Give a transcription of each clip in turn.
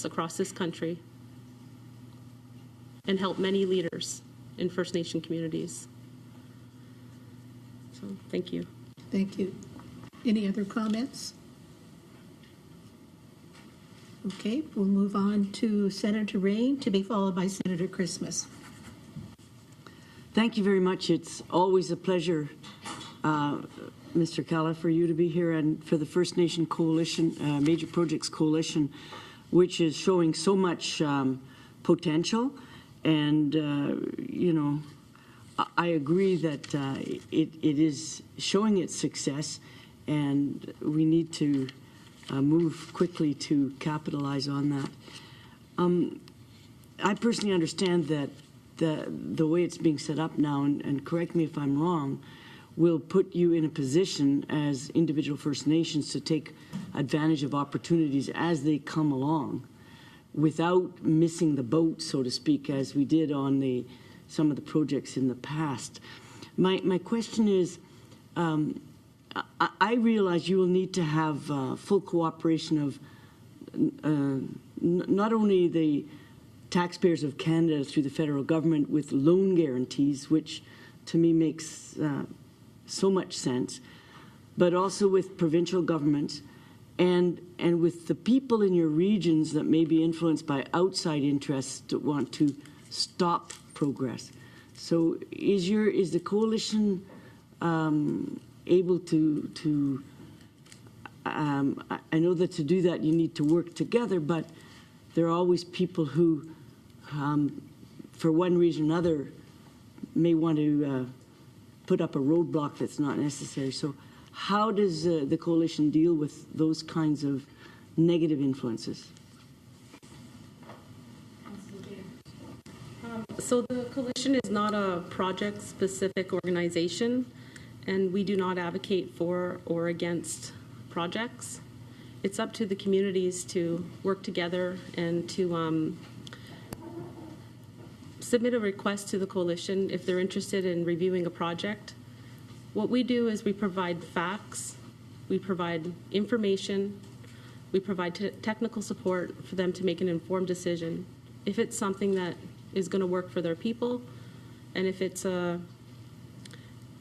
across this country and help many leaders in First Nation communities. So, thank you. Thank you. Any other comments? Okay, we'll move on to Senator Rain, to be followed by Senator Christmas. Thank you very much. It's always a pleasure, Mr. Calla, for you to be here, and for the First Nation Coalition, Major Projects Coalition, which is showing so much potential. And, you know, I agree that it is showing its success, and we need to move quickly to capitalize on that. I personally understand that the way it's being set up now, and correct me if I'm wrong, will put you in a position as individual First Nations to take advantage of opportunities as they come along without missing the boat, so to speak, as we did on some of the projects in the past. My question is, I realize you will need to have full cooperation of not only the taxpayers of Canada through the federal government with loan guarantees, which to me makes so much sense, but also with provincial governments and with the people in your regions that may be influenced by outside interests that want to stop progress. So is the coalition able to I know that to do that you need to work together, but there are always people who for one reason or another may want to put up a roadblock that's not necessary. So how does the coalition deal with those kinds of negative influences? So the coalition is not a project-specific organization, and we do not advocate for or against projects. It's up to the communities to work together and to submit a request to the coalition if they're interested in reviewing a project. What we do is we provide facts, we provide information, we provide technical support for them to make an informed decision. If it's something that is going to work for their people, and if it's an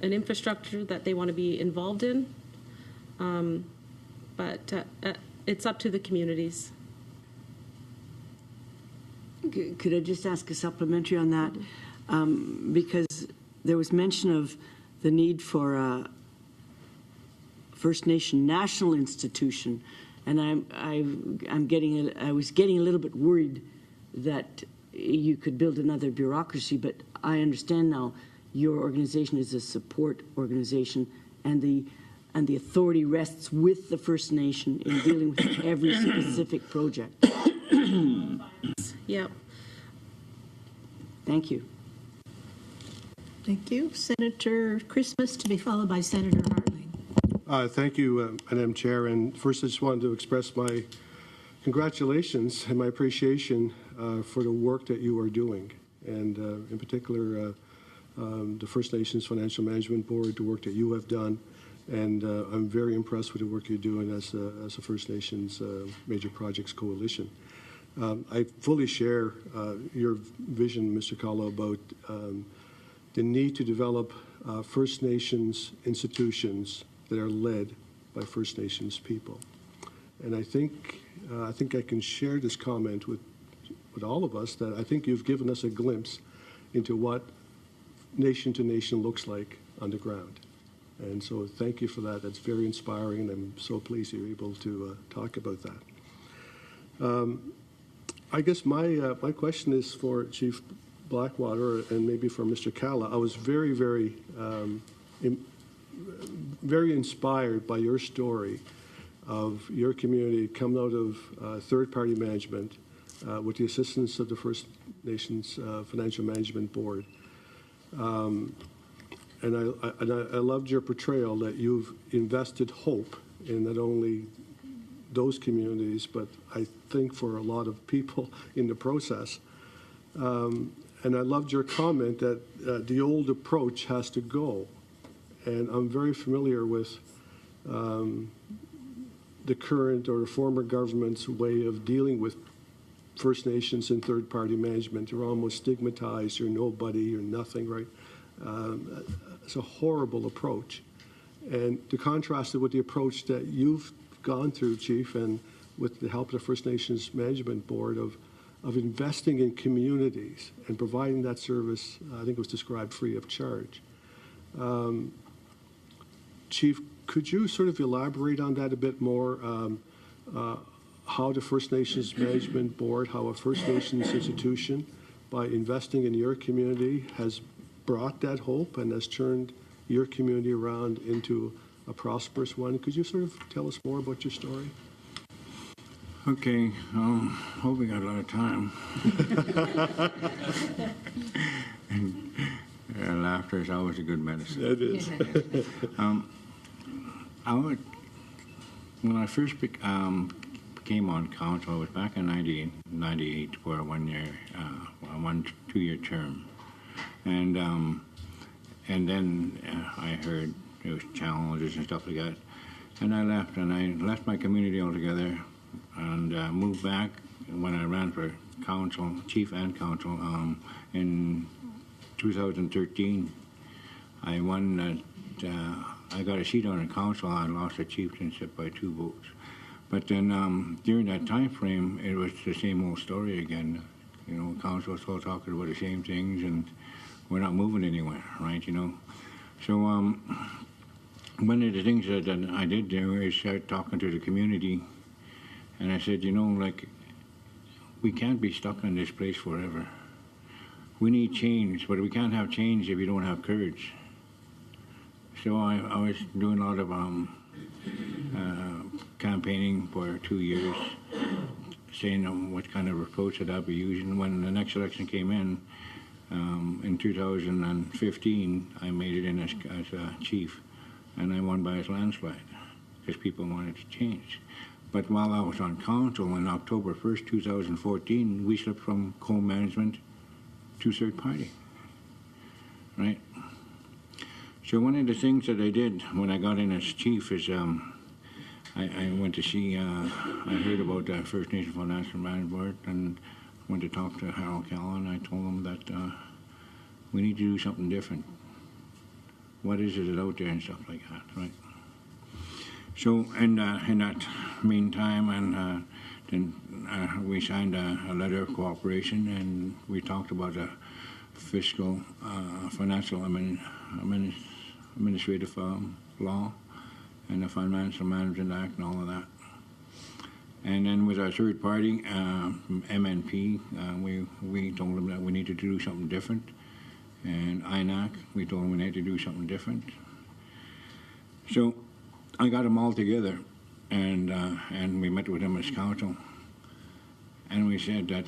infrastructure that they want to be involved in, but it's up to the communities. Could I just ask a supplementary on that? Because there was mention of the need for a First Nation national institution, and I was getting a little bit worried that you could build another bureaucracy, but I understand now your organization is a support organization, and the authority rests with the First Nation in dealing with every specific project. Yep. Thank you. Thank you. Senator Christmas, to be followed by Senator Hartling. Thank you, Madam Chair. And first, I just wanted to express my congratulations and my appreciation for the work that you are doing, and in particular, the First Nations Financial Management Board, the work that you have done. And I'm very impressed with the work you're doing as a First Nations Major Projects Coalition. I fully share your vision, Mr. Calla, about the need to develop First Nations institutions that are led by First Nations people. And I think I can share this comment with all of us, that I think you've given us a glimpse into what nation to nation looks like on the ground. And so thank you for that. That's very inspiring, and I'm so pleased you're able to talk about that. I guess my question is for Chief Blackwater and maybe for Mr. Calla. I was very, very, very inspired by your story of your community coming out of third-party management with the assistance of the First Nations Financial Management Board. And I loved your portrayal that you've invested hope in not only those communities, but I think for a lot of people in the process. And I loved your comment that the old approach has to go. And I'm very familiar with the current or former government's way of dealing with First Nations and third-party management. They're almost stigmatized. You're nobody. You're nothing, right? It's a horrible approach. And to contrast it with the approach that you've gone through, Chief, and with the help of the First Nations Management Board of investing in communities and providing that service, I think it was described free of charge. Chief, could you sort of elaborate on that a bit more? How the First Nations Management Board, how a First Nations institution, by investing in your community, has brought that hope and has turned your community around into a prosperous one. Could you sort of tell us more about your story? Okay, hope we got a lot of time. Laughter is always a good medicine. It is. When I first came on council, it was back in 1998 for a 2-year term. And then I heard there was challenges and stuff like that. And I left my community altogether and moved back when I ran for council, chief and council, in 2013. I won that, I got a seat on the council. I lost the chieftainship by 2 votes. But then during that time frame, it was the same old story again. You know, council was still talking about the same things, and we're not moving anywhere, right? You know, so one of the things that I did do is start talking to the community, and I said, you know, like, we can't be stuck in this place forever. We need change, but we can't have change if you don't have courage. So I was doing a lot of campaigning for 2 years, saying what kind of approach that I'd be using. When the next election came in 2015, I made it in as a chief, and I won by a landslide because people wanted to change. But while I was on council on October 1st, 2014, we slipped from co-management to third party, right? So one of the things that I did when I got in as chief is I went to see, I heard about the First Nation Financial Management Board and went to talk to Harold Gale, and I told him that we need to do something different. What is it out there and stuff like that, right? So in that meantime, and then we signed a letter of cooperation, and we talked about a fiscal, financial administrative law and the Financial Management Act and all of that. And then with our third party, MNP, we told them that we needed to do something different. And INAC, we told them we needed to do something different. So I got them all together, and we met with them as council. And we said that,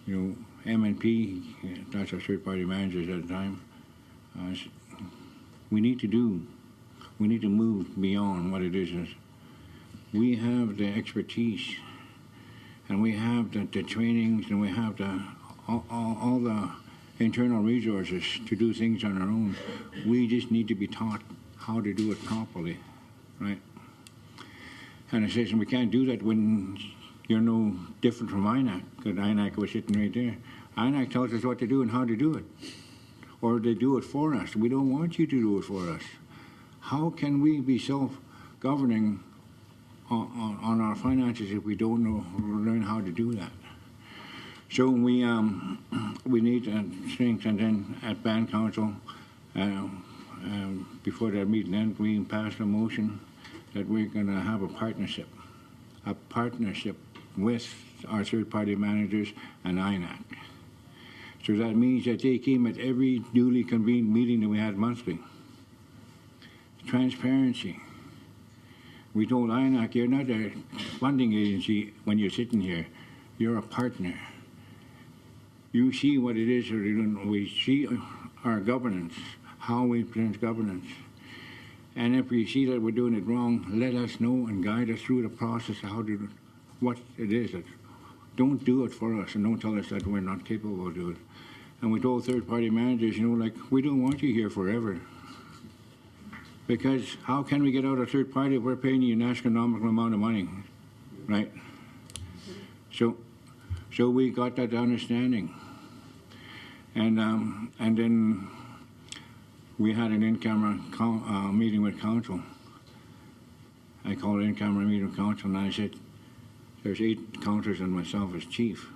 you know, MNP, that's our third party managers at the time, we need to move beyond what it is. We have the expertise, and we have the trainings, and we have all the internal resources to do things on our own. We just need to be taught how to do it properly, right? And I says, and we can't do that when you're no different from INAC, because INAC was sitting right there. INAC tells us what to do and how to do it, or they do it for us. We don't want you to do it for us. How can we be self-governing on our finances if we don't learn how to do that? So we need things, and then at Band Council, before that meeting ended, we passed a motion that we're going to have a partnership with our third-party managers and INAC. So that means that they came at every newly convened meeting that we had monthly. Transparency. We told INAC, you're not a funding agency when you're sitting here. You're a partner. You see what it is, we see our governance, how we present governance. And if we see that we're doing it wrong, let us know and guide us through the process of what it is. Don't do it for us, and don't tell us that we're not capable of doing it. And we told third-party managers, you know, like, we don't want you here forever. Because how can we get out of third party if we're paying you an astronomical amount of money, right? So So we got that understanding. And then we had an in-camera meeting with council. I called an in-camera meeting with council, and I said, there's 8 councillors and myself as chief.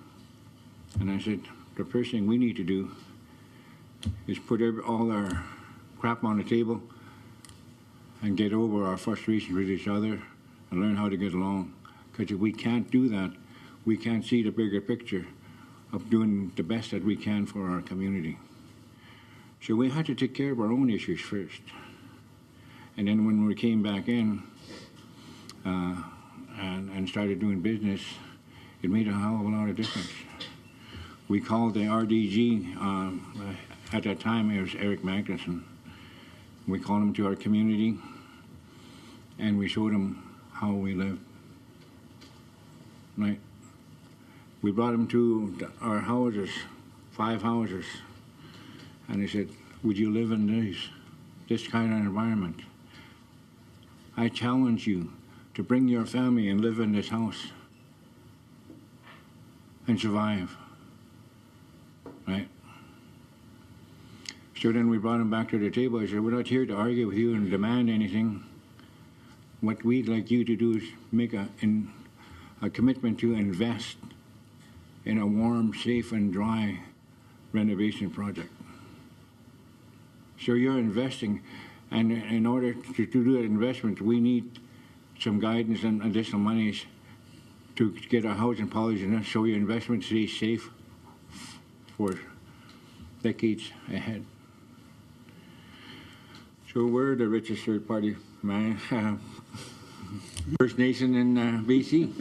And I said, the first thing we need to do is put all our crap on the table and get over our frustrations with each other and learn how to get along. Because if we can't do that, we can't see the bigger picture of doing the best that we can for our community. So we had to take care of our own issues first. And then when we came back in and started doing business, it made a hell of a lot of difference. We called the RDG, at that time it was Eric Magnuson. We called him to our community and we showed him how we live. Right? We brought him to our houses, 5 houses, and he said, would you live in this kind of environment? I challenge you to bring your family and live in this house and survive. Right? So then we brought him back to the table. I said, we're not here to argue with you and demand anything. What we'd like you to do is make a commitment to invest in a warm, safe, and dry renovation project. So you're investing, and in order to do that investment, we need some guidance and additional monies to get our housing policy and so your investment stays safe for decades ahead. So we're the richest third-party First Nation in BC.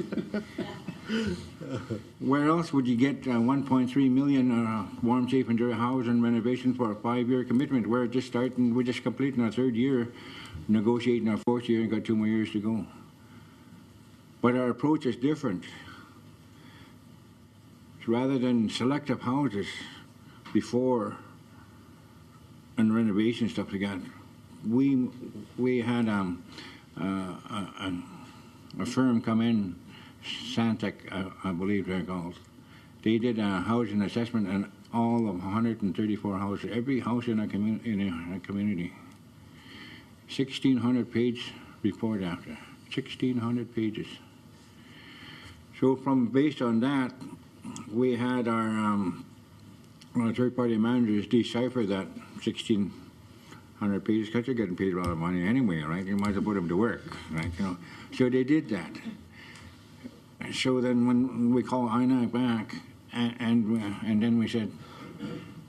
Where else would you get 1.3 million warm, safe, and dry housing renovation for a 5-year commitment? We're just completing our 3rd year, negotiating our 4th year, and got 2 more years to go. But our approach is different. Rather than selective houses before and renovation stuff like that, we had a firm come in, Santec, I believe they're called. They did a housing assessment on all of 134 houses, every house in our community. 1,600-page report after, 1,600 pages. So based on that, we had our third-party managers decipher that 1,600 pages because they're getting paid a lot of money anyway, right? You might as well put them to work, right? You know, so they did that. So then when we call INAC back, and then we said,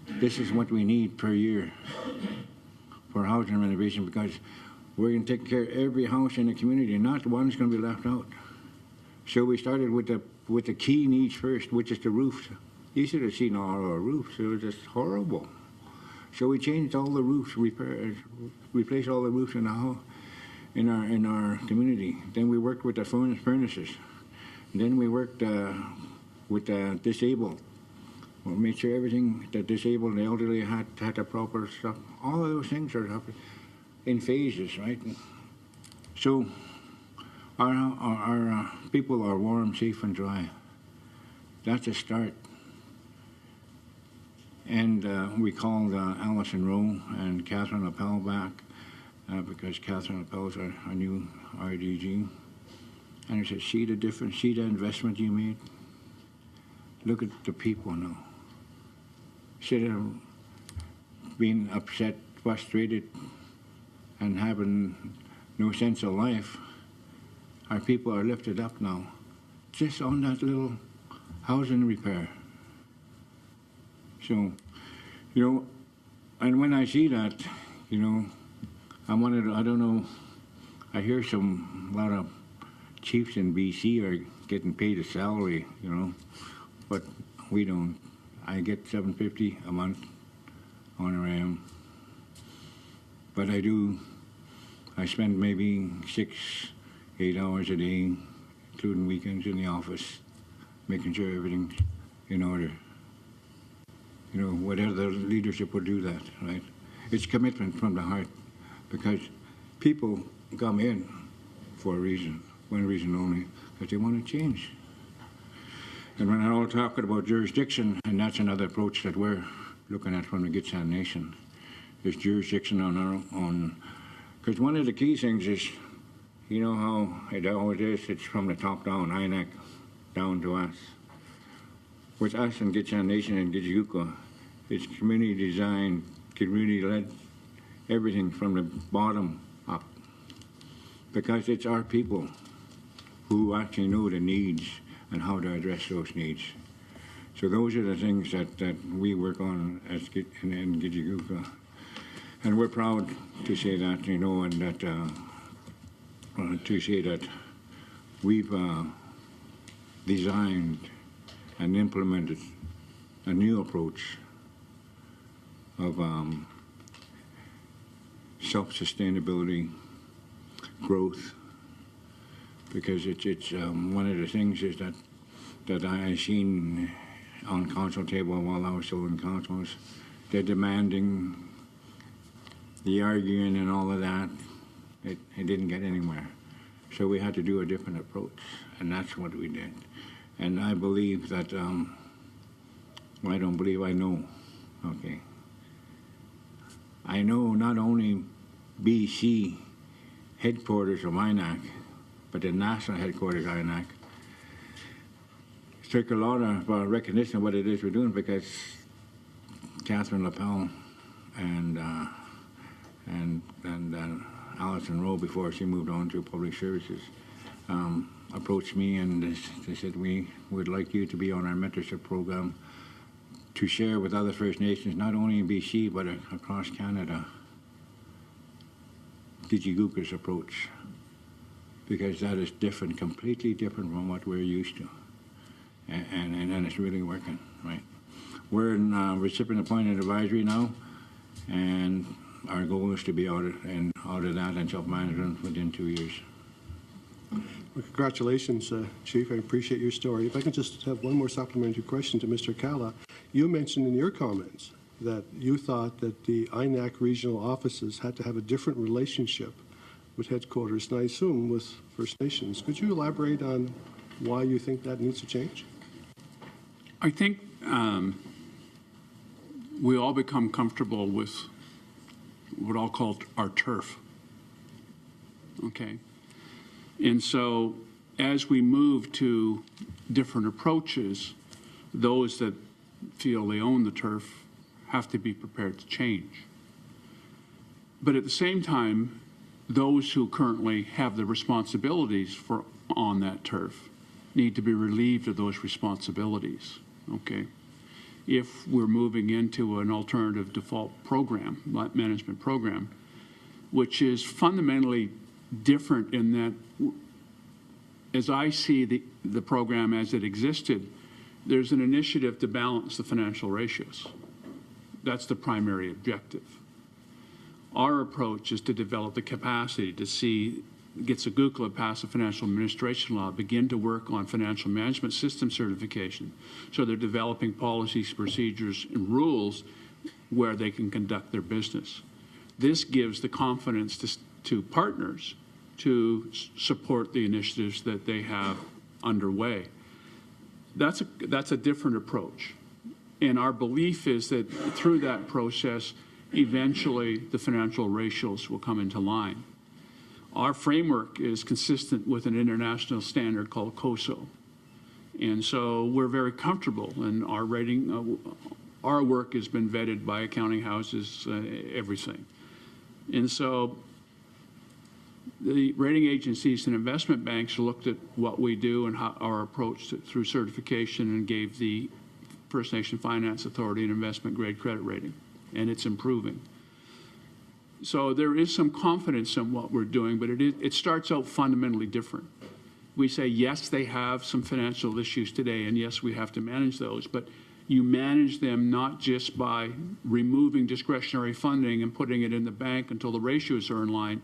this is what we need per year for housing renovation because we're going to take care of every house in the community, not the one's going to be left out. So we started with the key needs first, which is the roofs. You should have seen all our roofs. It was just horrible. So we changed all the roofs, replaced all the roofs in our community. Then we worked with the furnaces. Then we worked with the disabled. We made sure everything the disabled and the elderly had the proper stuff. All of those things are in phases, right? So our people are warm, safe, and dry. That's a start. And we called Alison Rowe and Catherine Appel back because Catherine Appel is our new RDG. And I said, see the difference, see the investment you made? Look at the people now. Instead of being upset, frustrated, and having no sense of life, our people are lifted up now, just on that little housing repair. So, you know, and when I see that, you know, I don't know, I hear a lot of chiefs in BC are getting paid a salary, you know, but we don't. I get $750 a month honorarium, but I spend maybe 6-8 hours a day, including weekends in the office, making sure everything's in order. You know, whatever the leadership will do that, right? It's commitment from the heart, because people come in for a reason, one reason only, because they want to change. And when I all talking about jurisdiction, and that's another approach that we're looking at from the Gitxsan Nation, is jurisdiction on our own. Because one of the key things is, you know how it always is, it's from the top down, INAC, down to us. With us and Gitxsan Nation and Gitxsan, it's community design, community-led, everything from the bottom up. Because it's our people who actually know the needs and how to address those needs. So those are the things that we work on as in Gitxsan. And we're proud to say that, you know, and that to say that we've designed and implemented a new approach of self-sustainability, growth, because it's one of the things is that I seen on council table while I was still in council is they're demanding, the arguing and all of that. It didn't get anywhere. So we had to do a different approach, and that's what we did. And I believe that, well, I don't believe, I know, okay. I know not only BC headquarters of INAC, but the national headquarters of INAC took a lot of recognition of what it is we're doing, because Catherine Lapel and Alison Rowe, before she moved on to public services, approached me and they said, we would like you to be on our mentorship program to share with other First Nations, not only in BC, but across Canada, Gitxsan approach, because that is different, completely different from what we're used to. And it's really working, right? We're in recipient appointed advisory now, and our goal is to be out of that and self-management within 2 years. Well, congratulations, Chief. I appreciate your story. If I can just have one more supplementary question to Mr. Cala. You mentioned in your comments that you thought that the INAC regional offices had to have a different relationship with headquarters, and I assume with First Nations. Could you elaborate on why you think that needs to change? I think we all become comfortable with what I'll call our turf. Okay. And so as we move to different approaches, those that feel they own the turf have to be prepared to change. But at the same time, those who currently have the responsibilities for on that turf need to be relieved of those responsibilities. Okay. If we're moving into an alternative default program, management program, which is fundamentally different in that, as I see the program as it existed, there's an initiative to balance the financial ratios. That's the primary objective. Our approach is to develop the capacity to see Gitxsan pass a financial administration law, begin to work on financial management system certification. So they're developing policies, procedures, and rules where they can conduct their business. This gives the confidence to partners to support the initiatives that they have underway. That's a different approach. And our belief is that through that process, eventually the financial ratios will come into line. Our framework is consistent with an international standard called COSO. And so we're very comfortable, and our rating, our work has been vetted by accounting houses, everything. And so the rating agencies and investment banks looked at what we do and how our approach through certification, and gave the First Nation Finance Authority an investment grade credit rating, and it's improving. So there is some confidence in what we're doing, but it starts out fundamentally different. We say, yes, they have some financial issues today, and yes, we have to manage those, but you manage them not just by removing discretionary funding and putting it in the bank until the ratios are in line.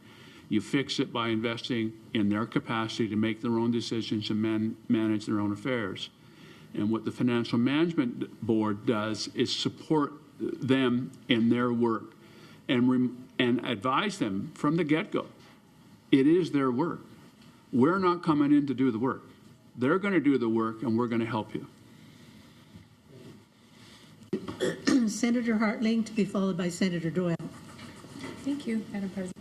You fix it by investing in their capacity to make their own decisions and manage their own affairs. And what the Financial Management Board does is support them in their work and advise them from the get-go. It is their work. We're not coming in to do the work. They're going to do the work, and we're going to help you. Senator Hartling, to be followed by Senator Doyle. Thank you, Madam President.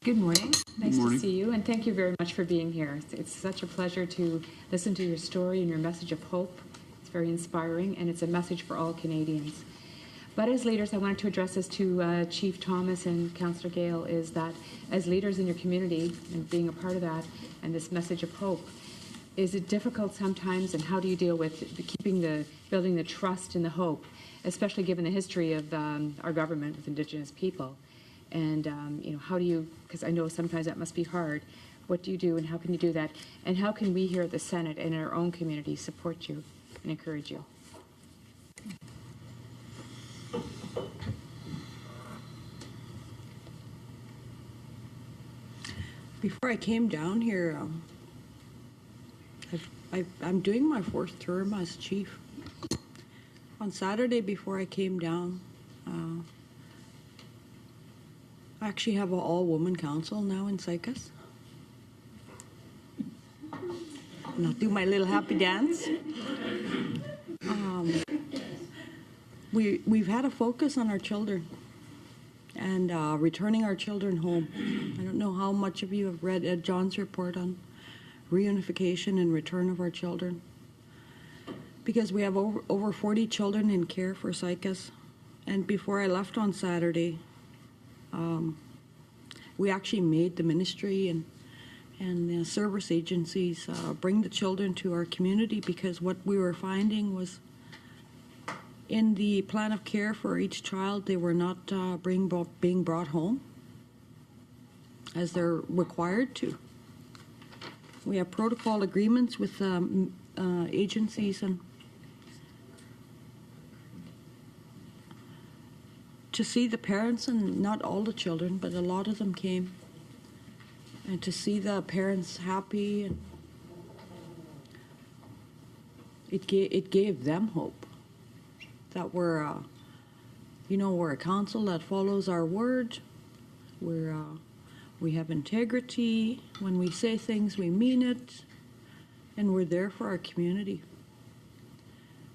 Good morning. Nice morning. to see you, and thank you very much for being here. It's such a pleasure to listen to your story and your message of hope. It's very inspiring, and it's a message for all Canadians. But as leaders, I wanted to address this to Chief Thomas and Councillor Gale, is that as leaders in your community and being a part of that and this message of hope, is it difficult sometimes, and how do you deal with building the trust and the hope, especially given the history of our government with Indigenous people? And, how do you, because I know sometimes that must be hard, what do you do and how can you do that? And how can we here at the Senate and in our own community support you and encourage you? Before I came down here, I'm doing my 4th term as chief. On Saturday before I came down, I actually have an all-woman council now in Sycus. And I'll do my little happy dance. We've had a focus on our children and returning our children home. I don't know how much of you have read Ed John's report on reunification and return of our children. Because we have over 40 children in care for Sycus. And before I left on Saturday, we actually made the ministry and the service agencies bring the children to our community, because what we were finding was in the plan of care for each child, they were not being brought home as they're required to. We have protocol agreements with agencies and to see the parents, and not all the children, but a lot of them came, and to see the parents happy, and it gave them hope that we're a council that follows our word. We have integrity. When we say things, we mean it, and we're there for our community.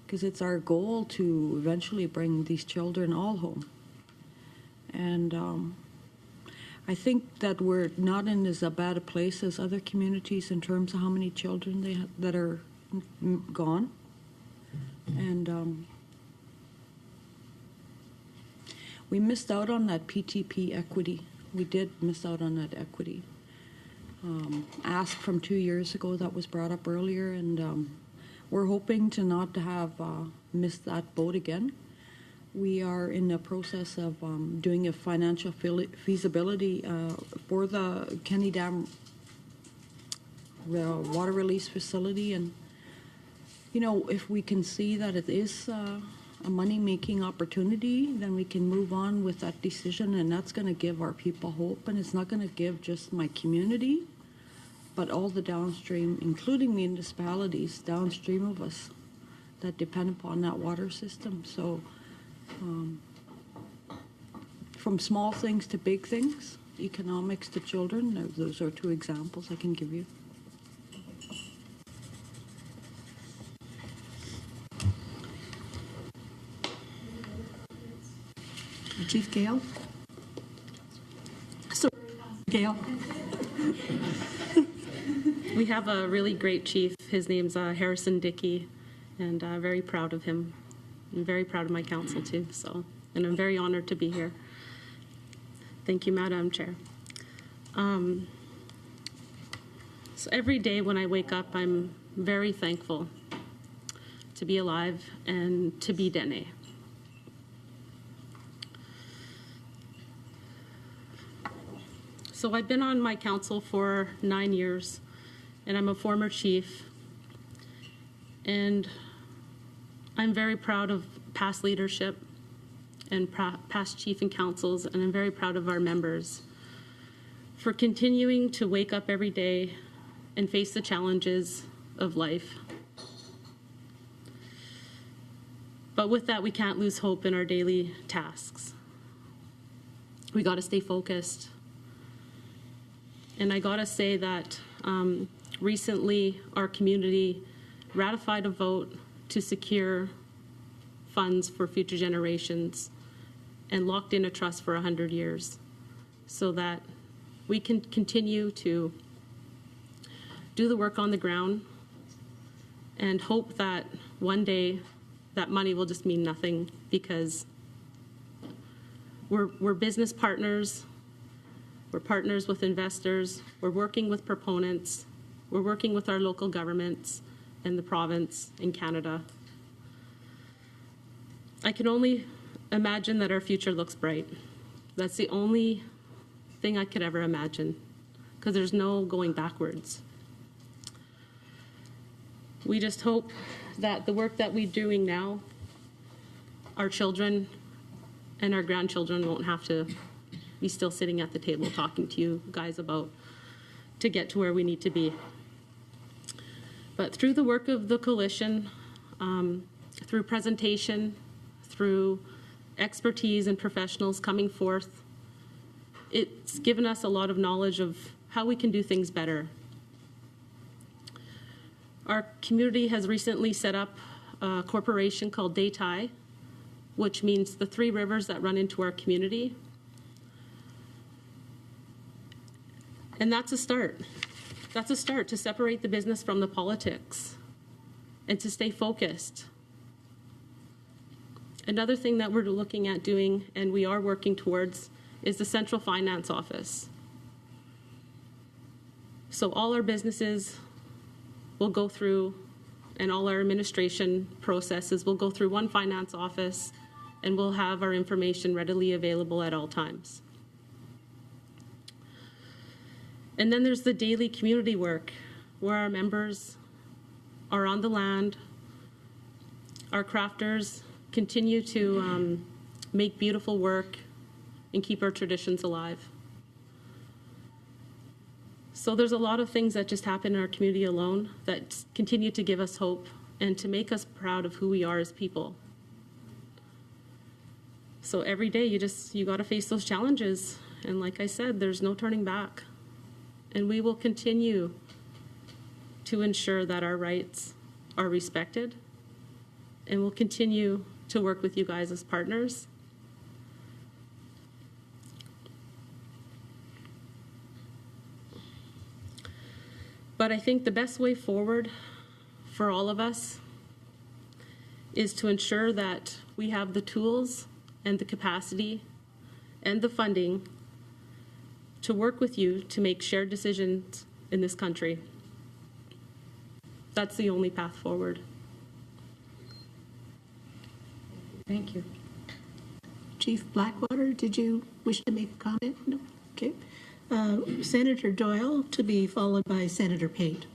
Because it's our goal to eventually bring these children all home. And I think that we're not in as bad a place as other communities in terms of how many children that are gone. And we missed out on that PTP equity. We did miss out on that equity. Asked from 2 years ago, that was brought up earlier, and we're hoping to not have missed that boat again. We are in the process of doing a financial feasibility for the Kenny Dam water release facility, and if we can see that it is a money-making opportunity, then we can move on with that decision, and that's going to give our people hope, and it's not going to give just my community, but all the downstream, including municipalities downstream of us that depend upon that water system. So from small things to big things, economics to children, those are 2 examples I can give you. Chief Gale. So, Gale. We have a really great chief. His name's Harrison Dickey, and very proud of him. I'm very proud of my council too, and I'm very honored to be here. Thank you, Madam Chair. So every day when I wake up, I'm very thankful to be alive and to be Dene. So I've been on my council for 9 years, and I'm a former chief, and I'm very proud of past leadership and past chief and councils, and I'm very proud of our members for continuing to wake up every day and face the challenges of life. But with that, we can't lose hope in our daily tasks. We got to stay focused. And I got to say that recently our community ratified a vote to secure funds for future generations and locked in a trust for 100 years so that we can continue to do the work on the ground and hope that one day that money will just mean nothing, because we're business partners, we're partners with investors, we're working with proponents, we're working with our local governments and the province in Canada. I can only imagine that our future looks bright. That's the only thing I could ever imagine, because there's no going backwards. We just hope that the work that we're doing now, our children and our grandchildren won't have to be still sitting at the table talking to you guys about to get to where we need to be. But through the work of the coalition, through presentation, through expertise and professionals coming forth, it's given us a lot of knowledge of how we can do things better. Our community has recently set up a corporation called Daytai, which means the 3 rivers that run into our community. And that's a start. That's a start to separate the business from the politics and to stay focused. Another thing that we're looking at doing, and we are working towards, is the central finance office. So all our businesses will go through, and all our administration processes will go through one finance office, and we'll have our information readily available at all times. And then there's the daily community work, where our members are on the land, our crafters continue to make beautiful work and keep our traditions alive. So there's a lot of things that just happen in our community alone that continue to give us hope and to make us proud of who we are as people. So every day you got to face those challenges. And like I said, there's no turning back. And we will continue to ensure that our rights are respected. And we'll continue to work with you guys as partners. But I think the best way forward for all of us is to ensure that we have the tools and the capacity and the funding to work with you to make shared decisions in this country. That's the only path forward. Thank you. Chief Blackwater, did you wish to make a comment? No? Okay. Senator Doyle, to be followed by Senator Pate.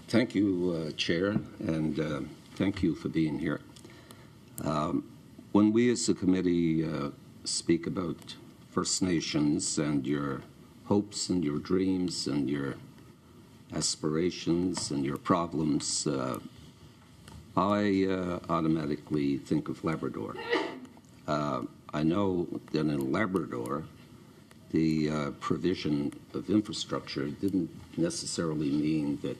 Thank you, Chair, and thank you for being here. When we as a committee speak about First Nations and your hopes and your dreams and your aspirations and your problems, I automatically think of Labrador. I know that in Labrador, the provision of infrastructure didn't necessarily mean that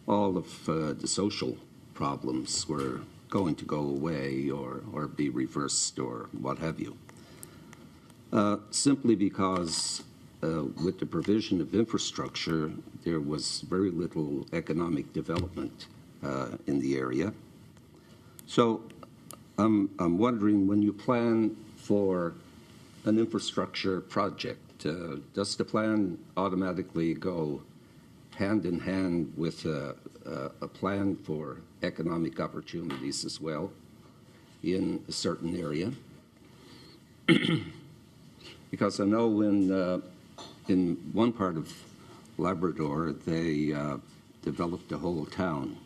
all of the social problems were going to go away or be reversed or what have you. Simply because with the provision of infrastructure, there was very little economic development in the area. So I'm wondering, when you plan for an infrastructure project, does the plan automatically go hand in hand with a plan for economic opportunities as well in a certain area? Because I know in one part of Labrador, they developed a whole town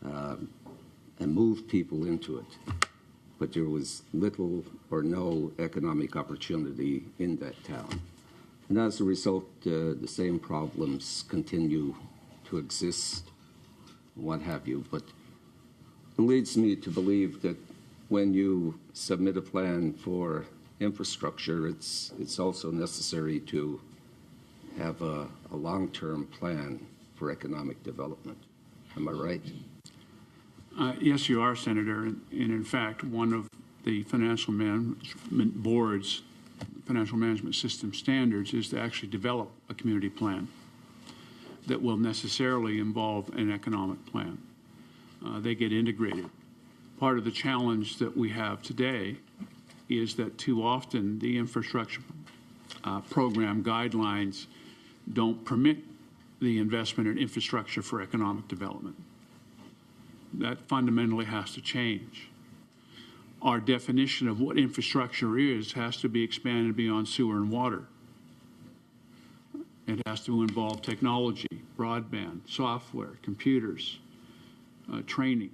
and moved people into it. But there was little or no economic opportunity in that town. And as a result, the same problems continue to exist, what have you. But it leads me to believe that when you submit a plan for infrastructure, it's also necessary to have a long-term plan for economic development. Am I right? Yes, you are, Senator. And in fact, one of the financial management board's financial management system standards is to actually develop a community plan that will necessarily involve an economic plan. They get integrated. Part of the challenge that we have today is that too often the infrastructure program guidelines don't permit the investment in infrastructure for economic development. That fundamentally has to change. Our definition of what infrastructure is has to be expanded beyond sewer and water. It has to involve technology, broadband, software, computers, training.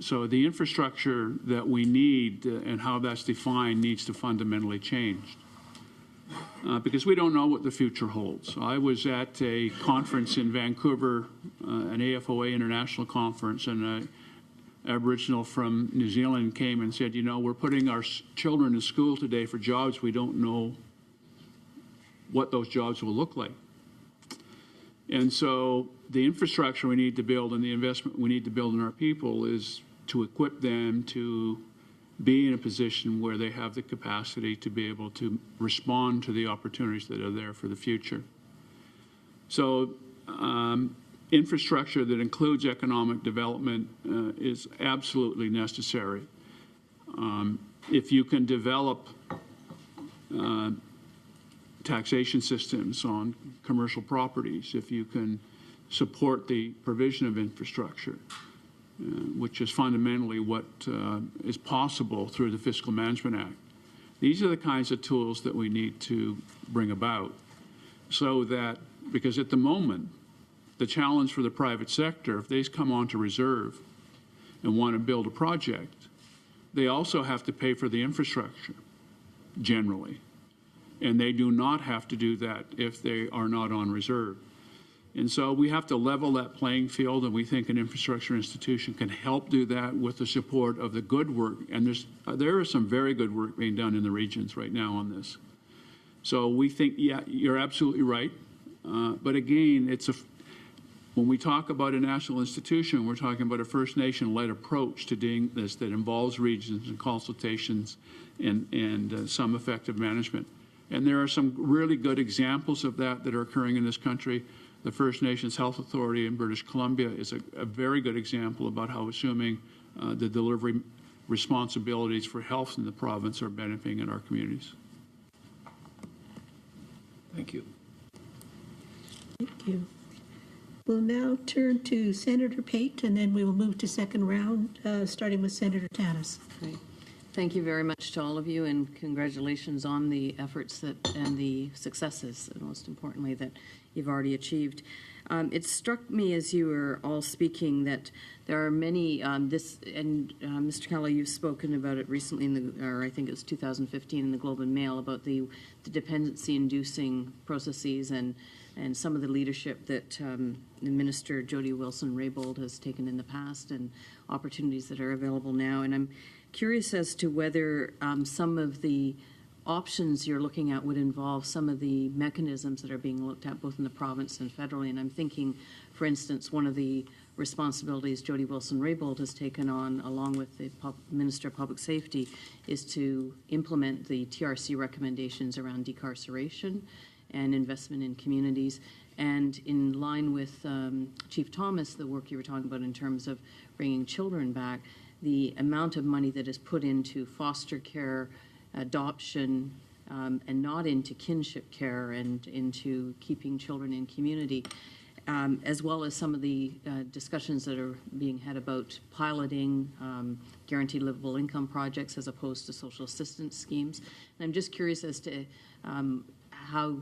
So the infrastructure that we need and how that's defined needs to fundamentally change. Because we don't know what the future holds. I was at a conference in Vancouver, an AFOA international conference, and an Aboriginal from New Zealand came and said, you know, we're putting our children in school today for jobs we don't know what those jobs will look like. And so the infrastructure we need to build and the investment we need to build in our people is to equip them to be in a position where they have the capacity to be able to respond to the opportunities that are there for the future. So infrastructure that includes economic development is absolutely necessary. If you can develop taxation systems on commercial properties, if you can support the provision of infrastructure, which is fundamentally what is possible through the Fiscal Management Act. These are the kinds of tools that we need to bring about so that, because at the moment, the challenge for the private sector, if they come onto reserve and want to build a project, they also have to pay for the infrastructure, generally. And they do not have to do that if they are not on reserve. And so we have to level that playing field, and we think an infrastructure institution can help do that with the support of the good work. And there is some very good work being done in the regions right now on this. So we think, yeah, you're absolutely right. But again, when we talk about a national institution, we're talking about a First Nation-led approach to doing this that involves regions and consultations and some effective management. And there are some really good examples of that are occurring in this country. The First Nations Health Authority in British Columbia is a very good example about how assuming the delivery responsibilities for health in the province are benefiting in our communities. Thank you. Thank you. We'll now turn to Senator Pate, and then we will move to second round, starting with Senator Tanis. Okay. Thank you very much to all of you, and congratulations on the efforts and the successes, and most importantly, that you've already achieved. It struck me as you were all speaking that there are many, Mr. Kelly, you've spoken about it recently, or I think it was 2015 in the Globe and Mail, about the dependency-inducing processes and some of the leadership that Minister Jody Wilson-Raybould has taken in the past and opportunities that are available now. And I'm curious as to whether some of the options you're looking at would involve some of the mechanisms that are being looked at both in the province and federally. And I'm thinking, for instance, one of the responsibilities Jody Wilson-Raybould has taken on, along with the Minister of Public Safety, is to implement the TRC recommendations around decarceration and investment in communities. And in line with Chief Thomas, the work you were talking about in terms of bringing children back, the amount of money that is put into foster care, adoption, and not into kinship care and into keeping children in community, as well as some of the discussions that are being had about piloting guaranteed livable income projects as opposed to social assistance schemes. And I'm just curious as to how,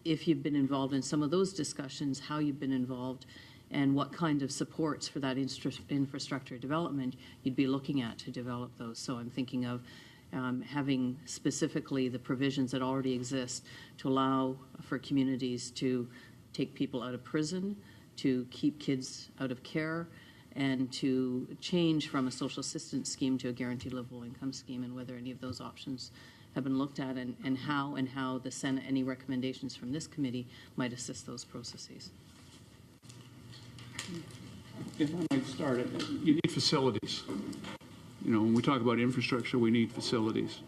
if you've been involved in some of those discussions, how you've been involved, and what kind of supports for that infrastructure development you'd be looking at to develop those. So I'm thinking of having specifically the provisions that already exist to allow for communities to take people out of prison, to keep kids out of care, and to change from a social assistance scheme to a guaranteed livable income scheme, and whether any of those options have been looked at, and how the Senate, any recommendations from this committee might assist those processes. if I might start, you need facilities. You know, when we talk about infrastructure, we need facilities.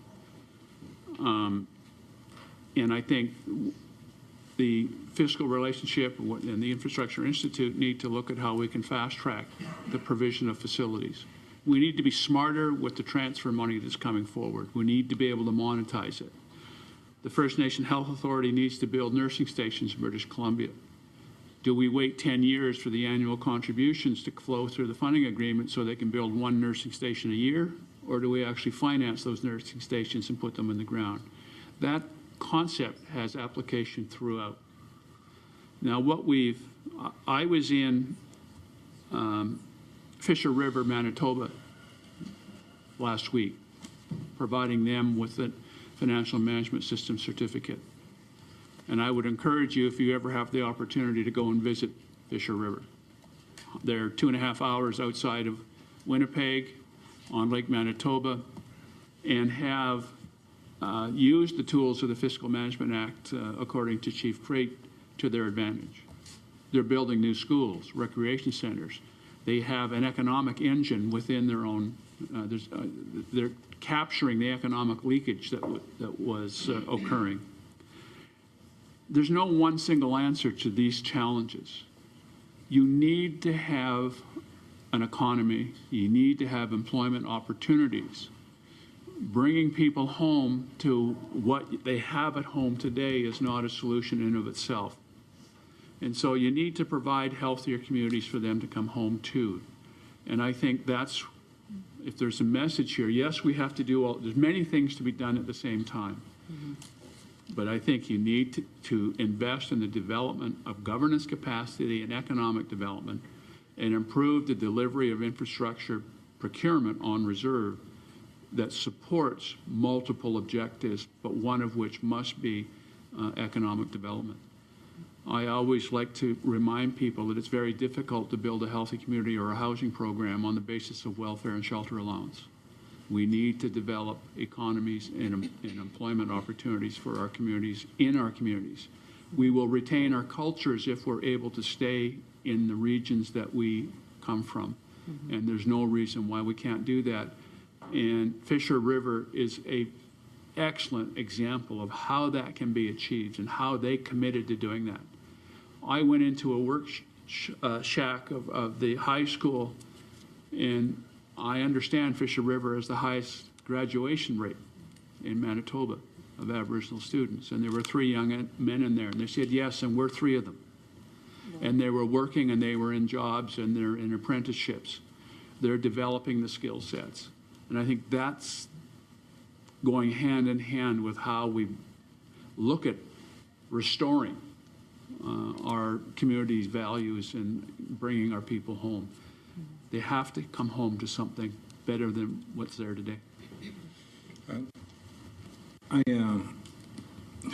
And I think the fiscal relationship and the Infrastructure Institute need to look at how we can fast track the provision of facilities. We need to be smarter with the transfer money that's coming forward. We need to be able to monetize it. The First Nation Health Authority needs to build nursing stations in British Columbia. Do we wait 10 years for the annual contributions to flow through the funding agreement so they can build one nursing station a year? Or do we actually finance those nursing stations and put them in the ground? That concept has application throughout. Now, I was in Fisher River, Manitoba last week, providing them with a financial management system certificate. And I would encourage you, if you ever have the opportunity, to go and visit Fisher River. They're 2.5 hours outside of Winnipeg on Lake Manitoba, and have used the tools of the Fiscal Management Act, according to Chief Crate, to their advantage. They're building new schools, recreation centers. They have an economic engine within their own. They're capturing the economic leakage that was occurring. There's no one single answer to these challenges. You need to have an economy. You need to have employment opportunities. Bringing people home to what they have at home today is not a solution in and of itself. And so you need to provide healthier communities for them to come home to. And I think that's, if there's a message here, yes, we have to do there's many things to be done at the same time. Mm-hmm. But I think you need to invest in the development of governance capacity and economic development, and improve the delivery of infrastructure procurement on reserve that supports multiple objectives, but one of which must be economic development. I always like to remind people that it's very difficult to build a healthy community or a housing program on the basis of welfare and shelter allowance. We need to develop economies and employment opportunities for our communities, in our communities. We will retain our cultures if we're able to stay in the regions that we come from. Mm-hmm. And there's no reason why we can't do that. And Fisher River is an excellent example of how that can be achieved and how they committed to doing that. I went into a work shack of the high school, and I understand Fisher River as the highest graduation rate in Manitoba of Aboriginal students. And there were 3 young men in there, and they said, yes, and we're 3 of them. Yeah. And they were working, and they were in jobs, and they're in apprenticeships. They're developing the skill sets. And I think that's going hand in hand with how we look at restoring our community's values and bringing our people home. They have to come home to something better than what's there today.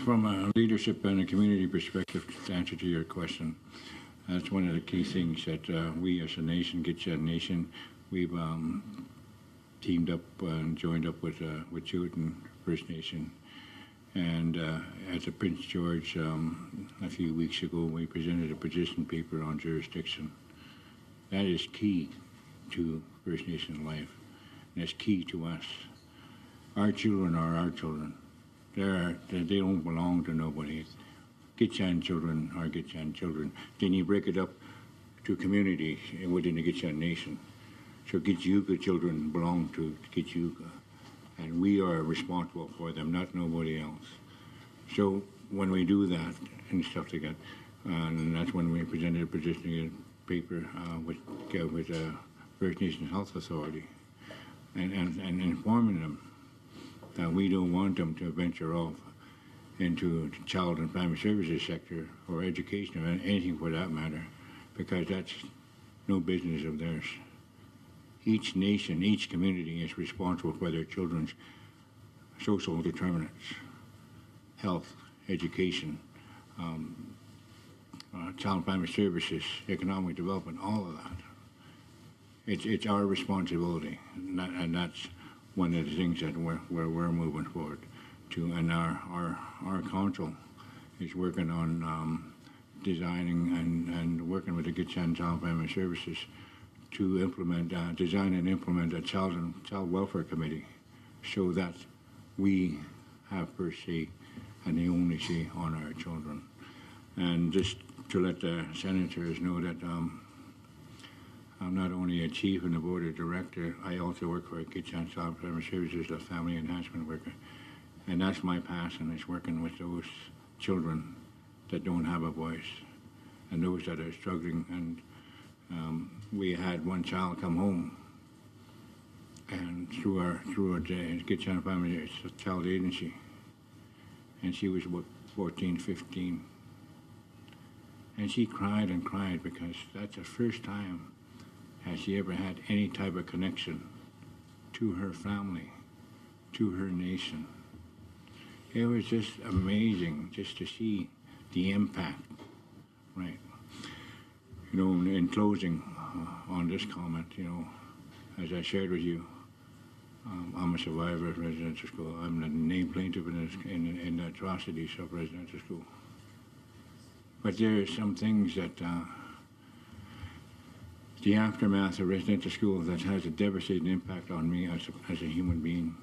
From a leadership and a community perspective, to answer to your question, that's one of the key things that we as a nation, Gitxan Nation, we've teamed up and joined up with Chewton First Nation. And at the Prince George, a few weeks ago, we presented a position paper on jurisdiction. That is key to First Nation life. And it's key to us. Our children are our children. They don't belong to nobody. Gitxan children are Gitxan children. Then you break it up to communities within the Gitxan Nation. So Gitxuka children belong to Gitxuka. And we are responsible for them, not nobody else. So when we do that and stuff like that, and that's when we presented a position paper with First Nations Health Authority, and informing them that we don't want them to venture off into the child and family services sector or education or anything for that matter, because that's no business of theirs. Each nation, each community is responsible for their children's social determinants, health, education, child and family services, economic development, all of that. It's our responsibility, and that's one of the things that we're moving forward to. And our council is working on designing and working with the Gitxan Child and Family Services to implement, design and implement a child welfare committee so that we have per se and the only say on our children. And just to let the senators know that I'm not only a chief and a board of director, I also work for Kitchen Child Services, the family enhancement worker. And that's my passion, is working with those children that don't have a voice and those that are struggling. And we had one child come home, and through our Kitchen Family Child Agency, and she was about 14, 15. And she cried and cried because that's the first time has she ever had any type of connection to her family, to her nation. It was just amazing just to see the impact, right? You know, in closing on this comment, you know, as I shared with you, I'm a survivor of residential school. I'm the named plaintiff in the atrocities of residential school. But there are some things that the aftermath of residential school that has a devastating impact on me as a human being.